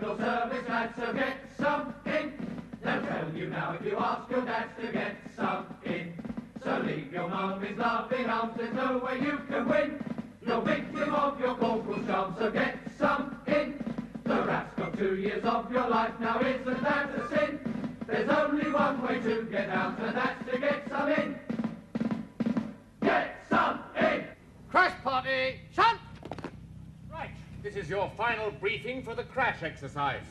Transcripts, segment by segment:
no service, lads, so get some in. They'll tell you now if you ask your dads to get some in. So leave your mummies laughing arms, there's no way you can win. You're victim of your corporal's charm, so get some in. The rat's got 2 years of your life, now isn't that a sin? There's only one way to get out, and that's to get some in. Get some in! Crash party, shunt! Right, this is your final briefing for the crash exercise.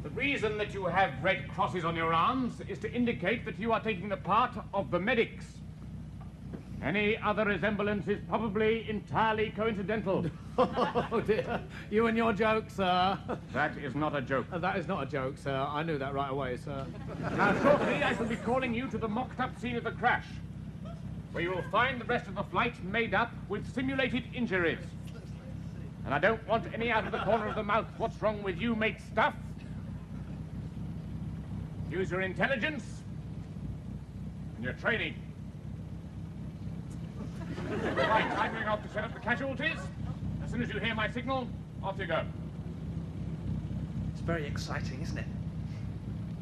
The reason that you have red crosses on your arms is to indicate that you are taking the part of the medics. Any other resemblance is probably entirely coincidental. Oh dear, you and your joke, sir. That is not a joke. That is not a joke, sir. I knew that right away, sir. Now, shortly, I shall be calling you to the mocked-up scene of the crash, where you will find the rest of the flight made up with simulated injuries. And I don't want any out of the corner of the mouth what's wrong with you, mate stuff. Use your intelligence and your training. Right, I'm going off to set up the casualties. As soon as you hear my signal, off you go. It's very exciting, isn't it?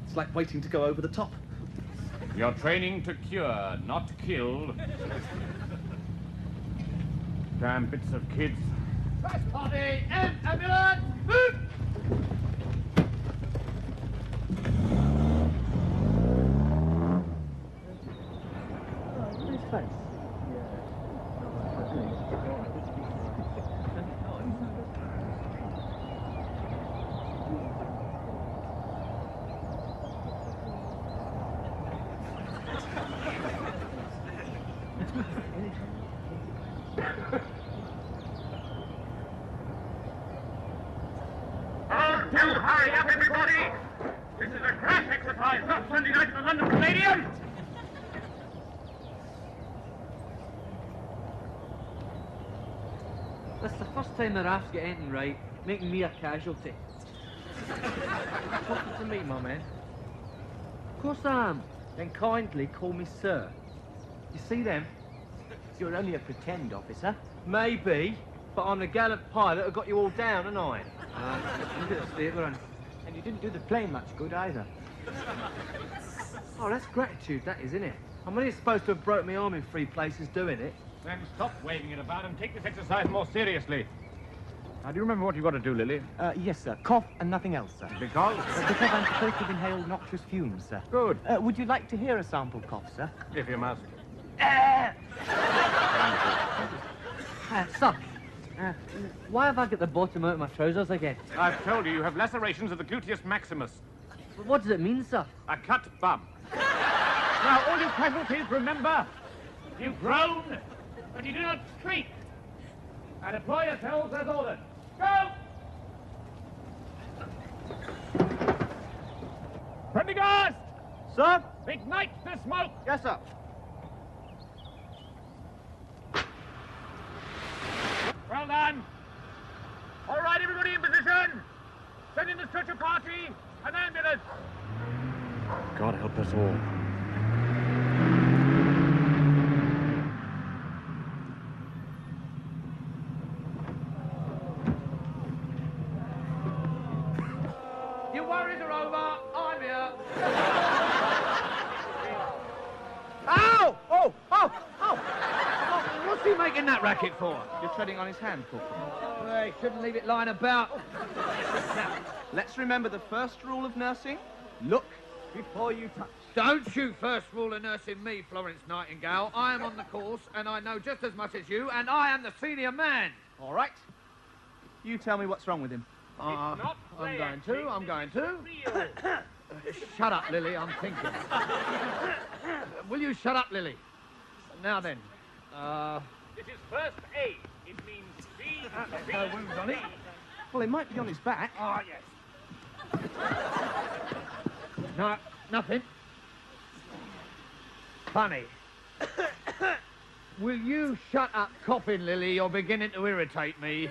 It's like waiting to go over the top. You're training to cure, not kill. Damn bits of kids. Crash party, ambulance, move! Nice face. Hurry up, everybody! This is a crash exercise, not Sunday night at the London Palladium! That's the first time the RAF's got anything right, making me a casualty. Talking to me, my man. Of course I am. Then kindly call me sir. You see them? You're only a pretend officer. Maybe, but I'm the gallant pilot who got you all down, and I. Look at the state we're on. And you didn't do the plane much good either. Oh, that's gratitude, that is, isn't it? I'm only supposed to have broke my arm in 3 places doing it. Then stop waving it about and take this exercise more seriously. Now, do you remember what you've got to do, Lily? Yes, sir. Cough and nothing else, sir. Because? Because I'm supposed to inhale noxious fumes, sir. Good. Would you like to hear a sample cough, sir? If you must. Son, why have I got the bottom out of my trousers again? I've told you have lacerations of the gluteus maximus. What does it mean, sir? A cut bum. Now, all you casualties, remember, you groan, but you do not shriek. And deploy yourselves as ordered. Go! Prendergast! Sir? Ignite the smoke! Yes, sir. Well done. All right, everybody in position. Send in the stretcher party, an ambulance. God help us all. Your worries are over. I'm here. Ow! Oh! Oh! Oh! What's he making that racket for? You're treading on his hand, Corporal. Well, he shouldn't leave it lying about. Now, let's remember the first rule of nursing. Look before you touch. Don't you first rule of nursing me, Florence Nightingale. I am on the course, and I know just as much as you, and I am the senior man. All right. You tell me what's wrong with him. I'm going to. Shut up, Lily, I'm thinking. Will you shut up, Lily? Now then, This is first aid. It means B. no wounds on it. Well, it might be on his back. Ah, yes. No, nothing. Funny. Will you shut up coughing, Lily? You're beginning to irritate me.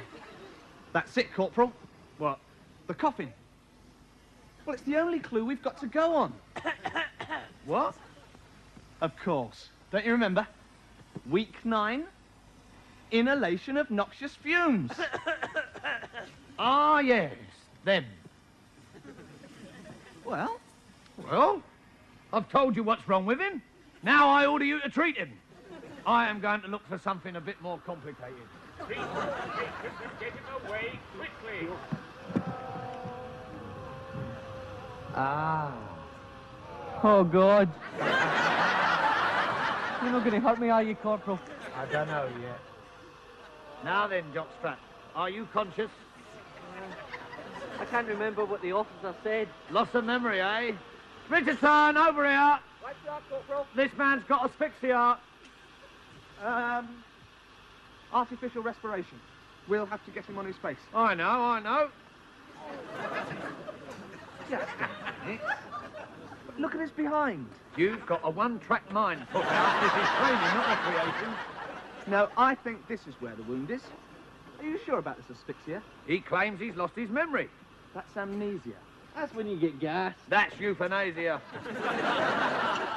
That's it, Corporal. What? The coffin. Well, it's the only clue we've got to go on. What? Of course. Don't you remember? Week 9. Inhalation of noxious fumes. Ah, yes. them. Well? Well, I've told you what's wrong with him. Now I order you to treat him. I am going to look for something a bit more complicated. Get him away quickly. Ah. Oh, God. You're not going to hurt me, are you, Corporal? I don't know yet. Now then, Jockstrap, are you conscious? I can't remember what the officer said. Loss of memory, eh? Richardson, over here. Right, Corporal. This man's got asphyxia. Artificial respiration. We'll have to get him on his face. I know. Just a minute. But look at his behind. You've got a one-track mind, Foothouse. This is training, not recreation. No, I think this is where the wound is. Are you sure about this asphyxia? He claims he's lost his memory. That's amnesia. That's when you get gas. That's euthanasia.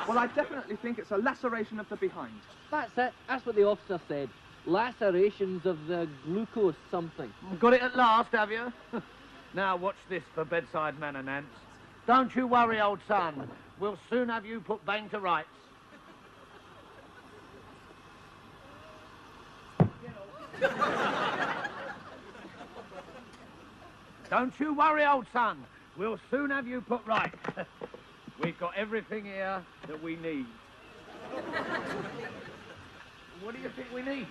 Well, I definitely think it's a laceration of the behind. That's it. That's what the officer said. Lacerations of the glucose something. Got it at last, have you? Now watch this for bedside manner, Nance. Don't you worry, old son. We'll soon have you put bang to rights. Don't you worry, old son. We'll soon have you put right. We've got everything here that we need. What do you think we need?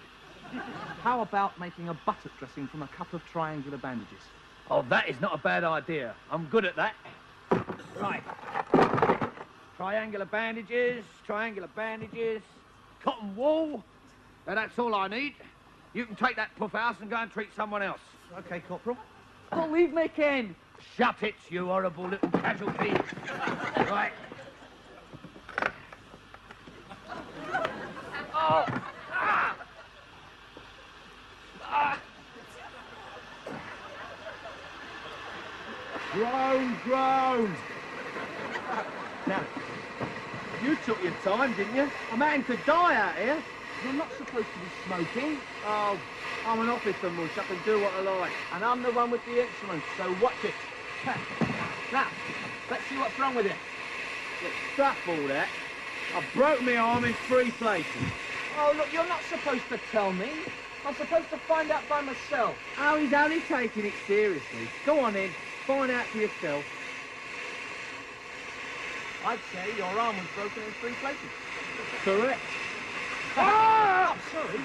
How about making a buttock dressing from a couple of triangular bandages? Oh, that is not a bad idea. I'm good at that. Right. Triangular bandages, cotton wool. Now, that's all I need. You can take that puff house and go and treat someone else. Okay, Corporal. Don't leave me, Ken. Shut it, you horrible little casualty. Right. Oh. Ah. Ah. Groan. Now, you took your time, didn't you? A man could die out here. You're not supposed to be smoking. Oh, I'm an officer, mush. I can do what I like. And I'm the one with the instruments, so watch it. Now, let's see what's wrong with it. Look, stuff all that. I broke my arm in 3 places. Oh, look, you're not supposed to tell me. I'm supposed to find out by myself. Oh, he's only taking it seriously. Go on in, find out for yourself. I'd say your arm was broken in 3 places. Correct. Oh, sorry.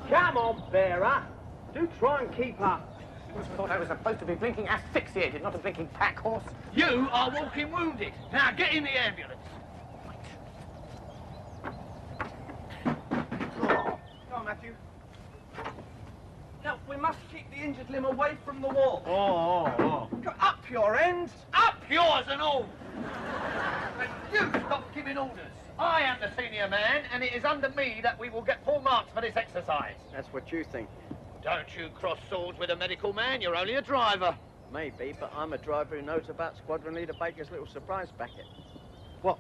Come on, Bearer. Do try and keep up. I thought I was supposed to be blinking asphyxiated, not a blinking pack horse. You are walking wounded. Now get in the ambulance. Go on, Matthew. Now, we must keep the injured limb away from the wall. Oh. Go up your end. Up yours and all. And you stop giving orders. I am the senior man, and it is under me that we will get full marks for this exercise. That's what you think. Don't you cross swords with a medical man. You're only a driver. Maybe, but I'm a driver who knows about Squadron Leader Baker's little surprise packet. What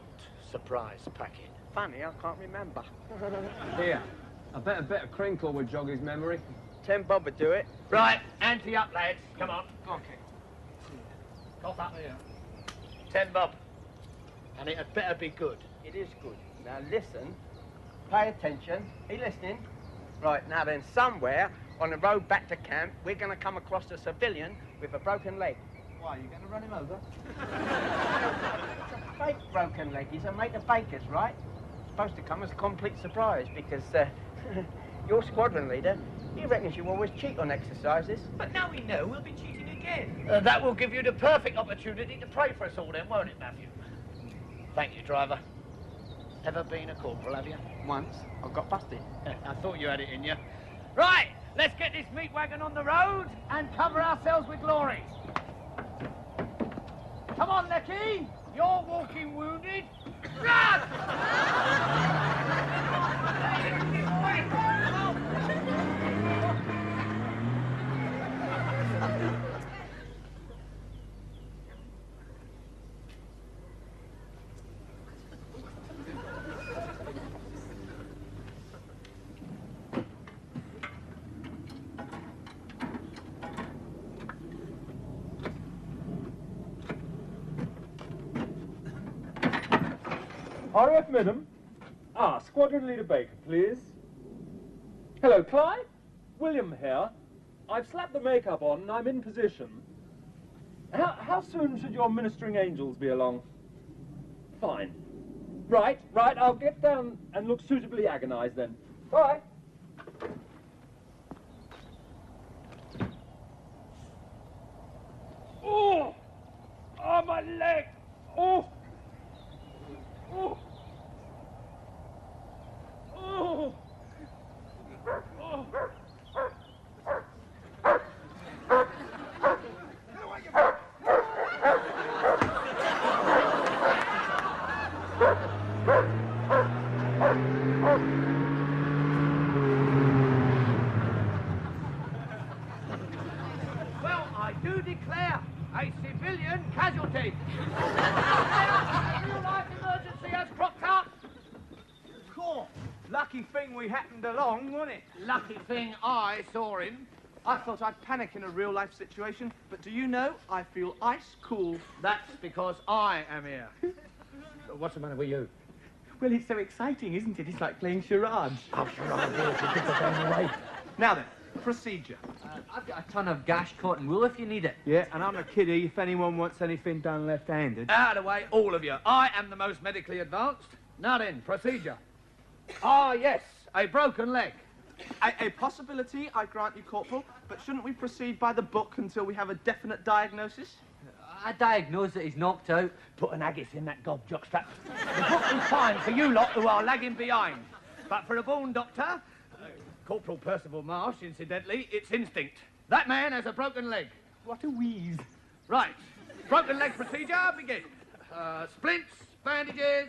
surprise packet? Funny, I can't remember. Here, I bet a bit of crinkle would jog his memory. 10 bob would do it. Right, ante up, lads. Come on. Okay. Cough up here. 10 bob. And it had better be good. It is good. Now listen, pay attention. Are you listening? Right, now then, somewhere on the road back to camp, we're going to come across a civilian with a broken leg. Why, are you going to run him over? It's a fake broken leg. He's a mate of Baker's, right? Supposed to come as a complete surprise because your squadron leader, he reckons you always cheat on exercises. But now we know we'll be cheating again. That will give you the perfect opportunity to pray for us all then, won't it, Matthew? Thank you, driver. Ever been a corporal, have you? Once, I got busted. I thought you had it in you. Right, let's get this meat wagon on the road and cover ourselves with glory. Come on, Lecky. You're walking wounded. Run! RAF Midham. Squadron Leader Baker, please. Hello, Clyde. William here. I've slapped the makeup on and I'm in position. How soon should your ministering angels be along? Fine. Right, I'll get down and look suitably agonized then. Bye. Oh! Oh, my leg! Oh! Oh! Oh! Oh! Well, I do declare a civilian casualty. A real-life emergency has cropped up. Cool. Lucky thing we happened along, wasn't it? Lucky thing I saw him. I thought I'd panic in a real-life situation, but do you know, I feel ice cool. That's because I am here. What's the matter with you? Well, it's so exciting, isn't it? It's like playing charades. Oh, charades, you think they're going away. Now then, procedure. I've got a ton of gash cotton wool if you need it. Yeah, and I'm a kiddie if anyone wants anything done left-handed. Out of the way, all of you. I am the most medically advanced. Now then, procedure. Yes, a broken leg. A possibility, I grant you, Corporal, but shouldn't we proceed by the book until we have a definite diagnosis? I diagnosed that he's knocked out. Put an haggis in that gob jockstrap. The book is fine for you lot who are lagging behind. But for a born doctor, Corporal Percival Marsh, incidentally, it's instinct. That man has a broken leg. What a wheeze. Right. Broken leg procedure, begin. Splints, bandages,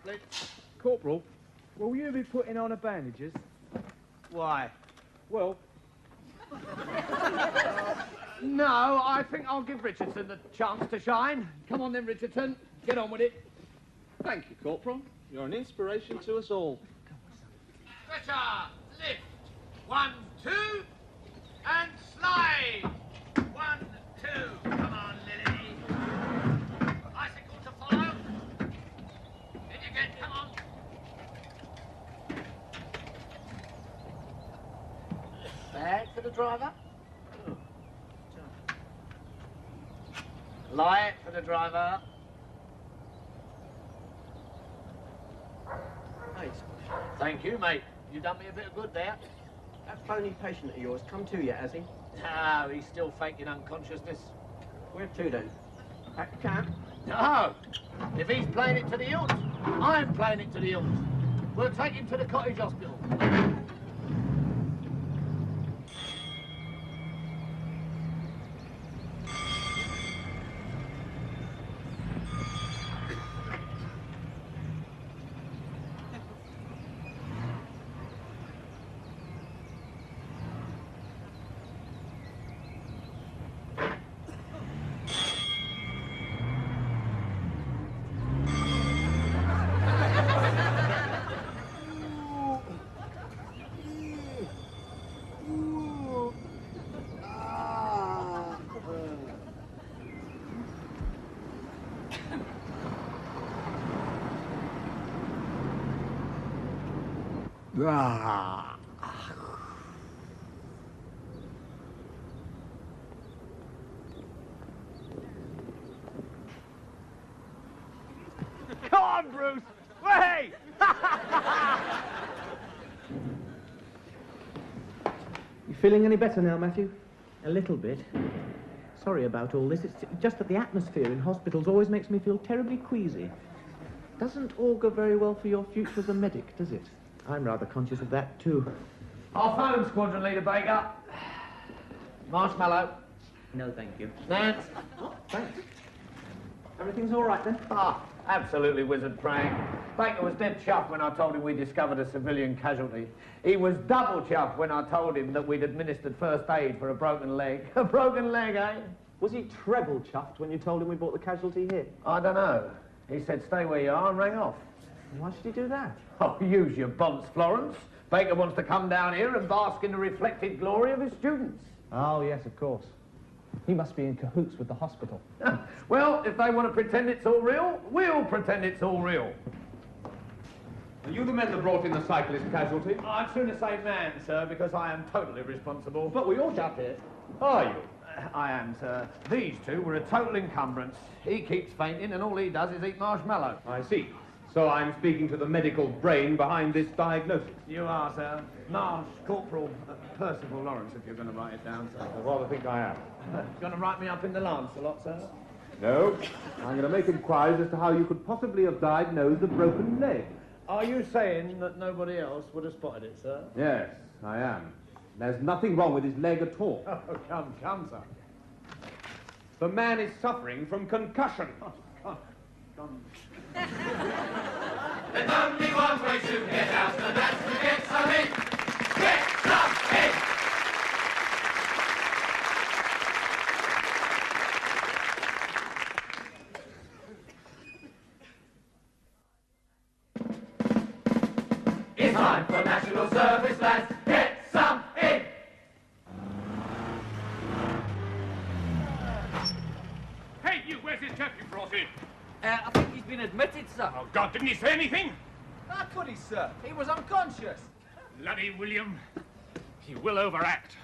splints. Corporal, will you be putting on a bandages? Why? Well, No, I think I'll give Richardson the chance to shine. Come on then, Richardson. Get on with it. Thank you, Corporal. You're an inspiration to us all. Stretcher, lift. 1, 2, and slide. 1, 2. Come on, Lily. Bicycle to follow. In you get, come on. Bag for the driver. Light for the driver. Mate, Thank you, mate. You done me a bit of good there. that phony patient of yours come to yet, has he? No, he's still faking unconsciousness. Where to then? At camp? No. If he's playing it to the hilt, I'm playing it to the hilt. We'll take him to the cottage hospital. Come on, Bruce! Hey! You feeling any better now, Matthew? A little bit. Sorry about all this. It's just that the atmosphere in hospitals always makes me feel terribly queasy. Doesn't augur very well for your future as a medic, does it? I'm rather conscious of that, too. I'll phone Squadron Leader Baker. Marshmallow. No, thank you. Nance. Oh, thanks. Everything's all right, then? Absolutely wizard praying. Baker was dead chuffed when I told him we discovered a civilian casualty. He was double chuffed when I told him that we'd administered first aid for a broken leg. A broken leg, eh? Was he treble chuffed when you told him we brought the casualty here? I don't know. He said, stay where you are, and rang off. Why should he do that? Oh, use your bonds, Florence. Baker wants to come down here and bask in the reflected glory of his students. Oh, yes, of course. He must be in cahoots with the hospital. Well, if they want to pretend it's all real, we'll pretend it's all real. Are you the men that brought in the cyclist casualty? I'd sooner say man, sir, because I am totally responsible. But we all shut it. Are you? I am, sir. These two were a total encumbrance. He keeps fainting and all he does is eat marshmallow. I see. So I'm speaking to the medical brain behind this diagnosis. You are, sir. Marsh Corporal Percival Lawrence, if you're going to write it down, sir. I rather think I am. Going to write me up in the Lance a lot, sir? No. I'm going to make inquiries as to how you could possibly have diagnosed a broken leg. Are you saying that nobody else would have spotted it, sir? Yes, I am. There's nothing wrong with his leg at all. Oh, come, sir. The man is suffering from concussion. Come. There's only one way to get out, and that's to get some in. Get some in! It's time for National Service, lads. Get some in! Hey, you, where's this chap you brought in? I think he's been admitted, sir. Oh, God, didn't he say anything? How could he, sir? He was unconscious. Bloody William. He will overact.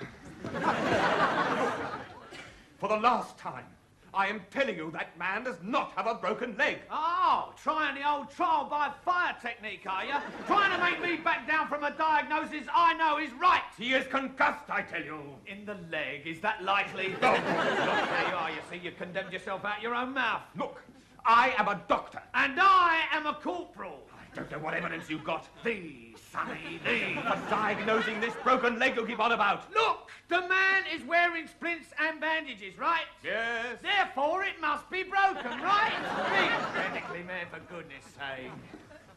For the last time, I am telling you that man does not have a broken leg. Oh, trying the old trial by fire technique, are you? Trying to make me back down from a diagnosis I know is right. He is concussed, I tell you. In the leg, is that likely? Oh, look, there you are, you see, you condemned yourself out your own mouth. Look, I am a doctor. And I am a corporal. I don't know what evidence you've got. Thee, Sonny, thee. For diagnosing this broken leg you keep on about. Look, the man is wearing splints and bandages, right? Yes. Therefore, it must be broken, right? Think medically, man, for goodness sake.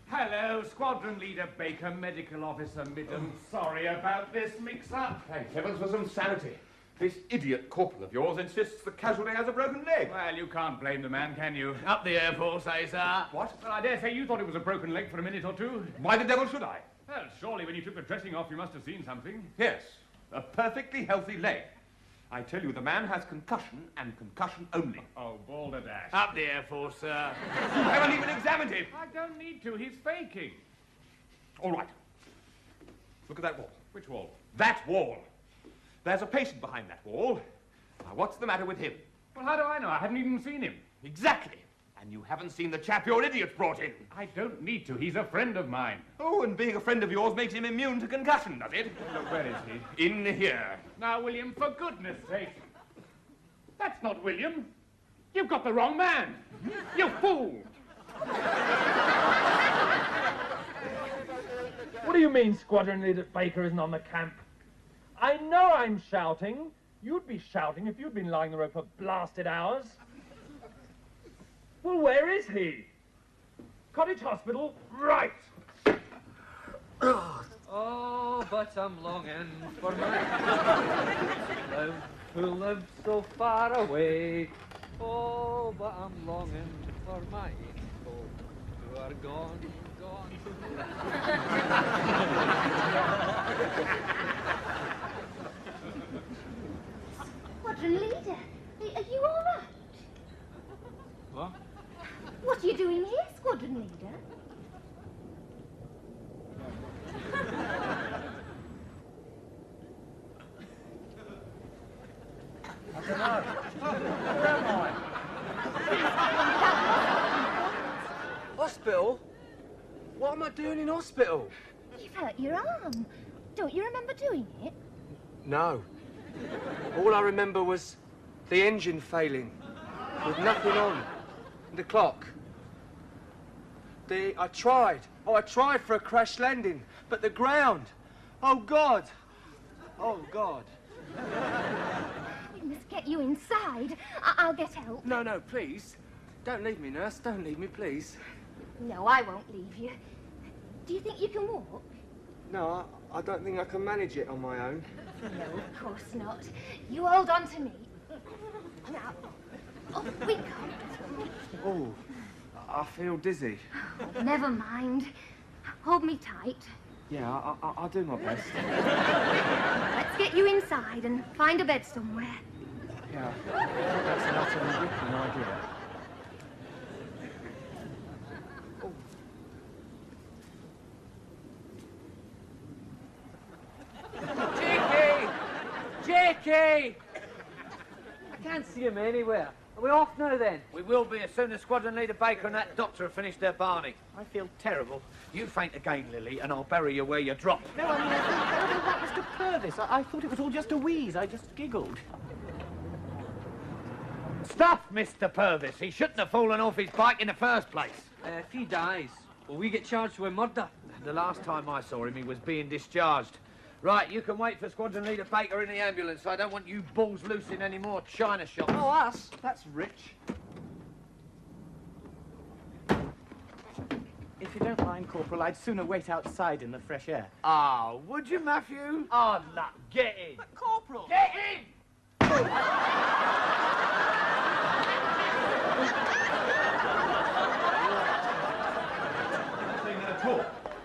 Hello, Squadron Leader Baker, Medical Officer Midden. Sorry about this mix-up. Thank heavens for some sanity. This idiot corporal of yours insists the casualty has a broken leg. Well, you can't blame the man, can you? Up the Air Force, eh, sir? What? Well, I dare say you thought it was a broken leg for a minute or two. Why the devil should I? Well, surely when you took the dressing off, you must have seen something. Yes, a perfectly healthy leg. I tell you, the man has concussion and concussion only. Oh, balderdash. Up the Air Force, sir. You haven't even examined him. I don't need to. He's faking. All right. Look at that wall. Which wall? That wall. There's a patient behind that wall. Now, what's the matter with him? Well, how do I know? I haven't even seen him. Exactly. And you haven't seen the chap your idiot brought in. I don't need to. He's a friend of mine. Oh, and being a friend of yours makes him immune to concussion, does it? Look, where is he? In here. Now, William, for goodness sake. That's not William. You've got the wrong man. You fool. What do you mean Squadron Leader Baker isn't on the camp? I know I'm shouting. You'd be shouting if you'd been lying the rope for blasted hours. Well, where is he? Cottage Hospital, right. Oh, but I'm longing for my love who lived so far away. Oh, but I'm longing for my people who are gone. Squadron Leader, are you all right? What? What are you doing here, Squadron Leader? I don't know. Where am I? Hospital? What am I doing in hospital? You've hurt your arm. Don't you remember doing it? No. All I remember was the engine failing, with nothing on, and the clock. I tried for a crash landing, but the ground, oh God, oh God. We must get you inside. I'll get help. No, please. Don't leave me, nurse, don't leave me, please. No, I won't leave you. Do you think you can walk? No, I don't think I can manage it on my own. No, of course not. You hold on to me. Now, off we go. Oh, I feel dizzy. Oh, never mind. Hold me tight. Yeah, I'll do my best. Let's get you inside and find a bed somewhere. Yeah, that's an utterly ripping idea. Crikey! I can't see him anywhere. Are we off now, then? We will be as soon as Squadron Leader Baker and that doctor have finished their Barney. I feel terrible. You faint again, Lily, and I'll bury you where you dropped. No, I mean, I feel terrible about Mr. Purvis. I thought it was all just a wheeze. I just giggled. Stuff, Mr. Purvis. He shouldn't have fallen off his bike in the first place. If he dies, will we get charged with murder? The last time I saw him, he was being discharged. Right, you can wait for Squadron Leader Baker in the ambulance. I don't want you balls loose in any more China shops. Oh, us? That's rich. If you don't mind, Corporal, I'd sooner wait outside in the fresh air. Ah, would you, Matthew? Oh, no, get in. But, Corporal! Get in!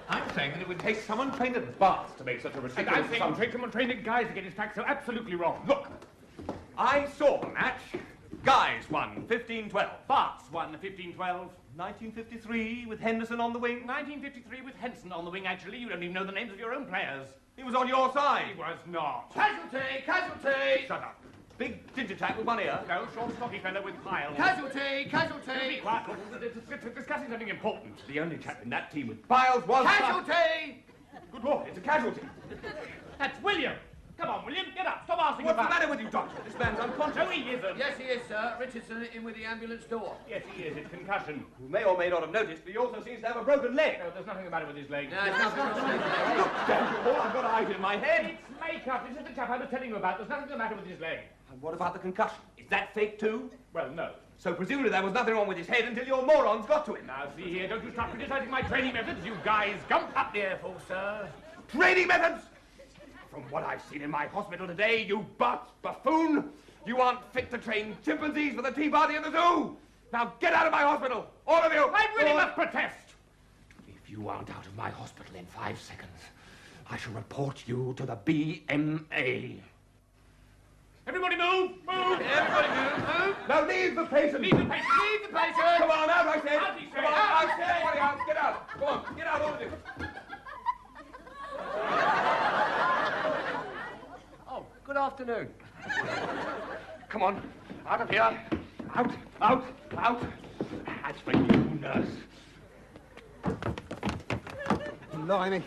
I'm saying that it would take someone trained at Bath to make such a ridiculous... And I'm saying someone trained at Guys to get his facts so absolutely wrong. Look, I saw the match. Guys won 15-12. Baths won 15-12. 1953 with Henderson on the wing. 1953 with Henson on the wing, actually. You don't even know the names of your own players. He was on your side. He was not. Casualty! Casualty! Shut up. Big ginger chap with one ear. No, short, stocky fellow with piles. Casualty! Casualty! Be quiet. We're discussing something important. The only chap in that team with piles was... Casualty! Good Lord, it's a casualty. That's William. Come on, William, get up. Stop asking What's the about matter with you, Doctor? This man's unconscious. No, he isn't. Yes, he is, sir. Richardson in with the ambulance door. Yes, he is. It's concussion. You may or may not have noticed, but he also seems to have a broken leg. No, there's nothing the matter with his leg. No, it's nothing wrong with his leg. Look, damn you all, I've got eyes in my head. It's makeup. This is the chap I was telling you about. There's nothing the matter with his leg. And what about the concussion? Is that fake too? Well, no. So presumably there was nothing wrong with his head until your morons got to him. Now, see here, don't you start criticizing my training methods, you guys. Gump up the Air Force, sir. Training methods? From what I've seen in my hospital today, you buffoon, you aren't fit to train chimpanzees for the tea party at the zoo. Now get out of my hospital, all of you. I really must protest. If you aren't out of my hospital in 5 seconds, I shall report you to the BMA. Everybody move! Move! Everybody move! Now leave the patient! Leave the patient! Leave the patient! Come on, out, I said! Out, he said. Come on, Out, out, everybody out! Get out! Come on, get out, all of you! Oh, good afternoon. Come on, out of here! Out, out, out! That's for you, nurse. Blimey.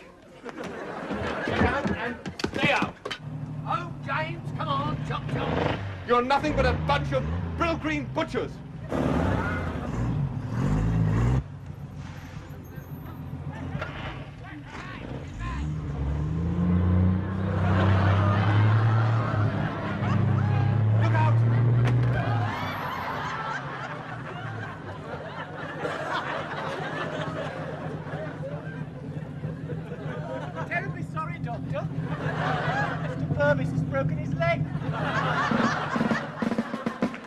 Get out and stay out! Oh, James, come on, chop, chop. You're nothing but a bunch of brill green butchers! Terribly sorry, Doctor. Mr. Purvis has broken his leg.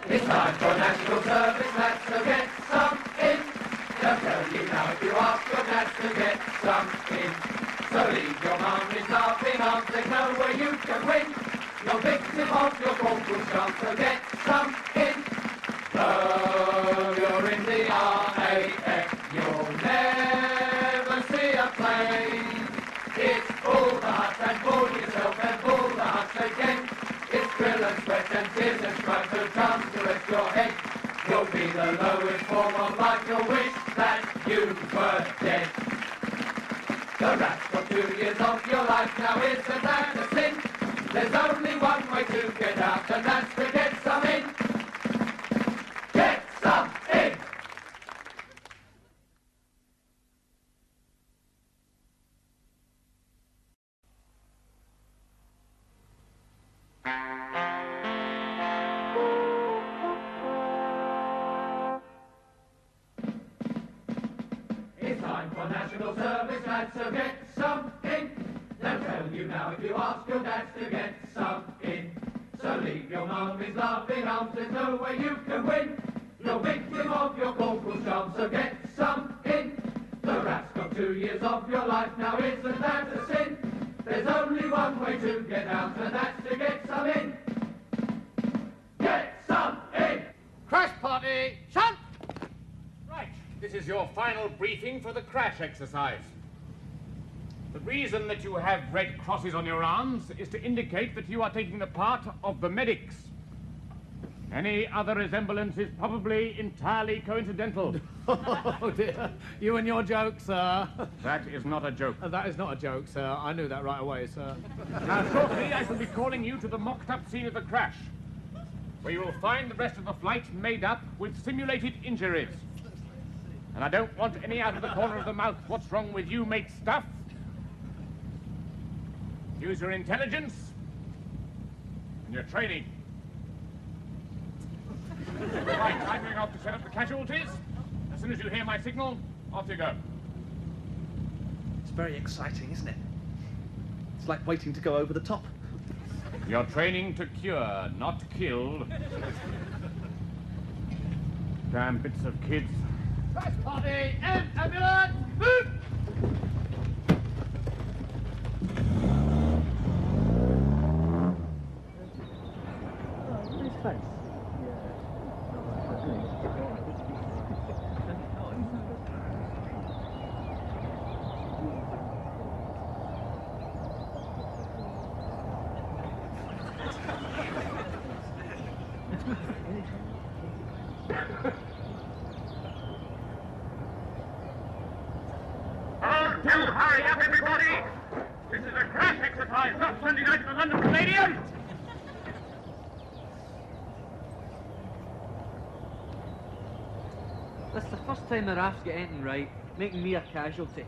It's time for national service, lads, so get some in. They'll tell you now if you ask your dad to get some in. So leave your mummies laughing arms, there's nowhere you can win. You're victim of your corporal's chance, so get some in. Though you're in the RAF, you'll never see a plane. It's pull the hut and pull yourself and pull the hut again. It's drill and sweat and tears and strife to come to rest your head. You'll be the lowest form of life, you'll wish that you were dead. The rat's got 2 years of your life, now isn't that a sin? There's only one way to get out, and that's to get some in. Get some in! It's time for national service, lads, so get some in. They'll tell you now if you ask your dads to get some in. So leave your mummies laughing arms, there's no way you can win. You're victim of your corporal's charm, so get some in. The rat's got 2 years of your life, now isn't that a sin? There's only one way to get out, and that's to get some in. Get some in! Crash party, shunt! Right. This is your final briefing for the crash exercise. The The reason that you have red crosses on your arms is to indicate that you are taking the part of the medics. Any other resemblance is probably entirely coincidental. Oh, dear. You and your joke, sir. That is not a joke. That is not a joke, sir. I knew that right away, sir. Now, shortly, I shall be calling you to the mocked-up scene of the crash, where you will find the rest of the flight made up with simulated injuries. And I don't want any out of the corner of the mouth what's wrong with you, mate stuff. Use your intelligence and your training. Right, I'm going off to set up the casualties. As soon as you hear my signal, off you go. It's very exciting, isn't it? It's like waiting to go over the top. You're training to cure, not kill. Damn bits of kids. Crash party! Ambulance! Move! Nice face. Do hurry up, everybody! This is a crash exercise, not Sunday night at the London Palladium! That's the first time the RAF's got anything right, making me a casualty.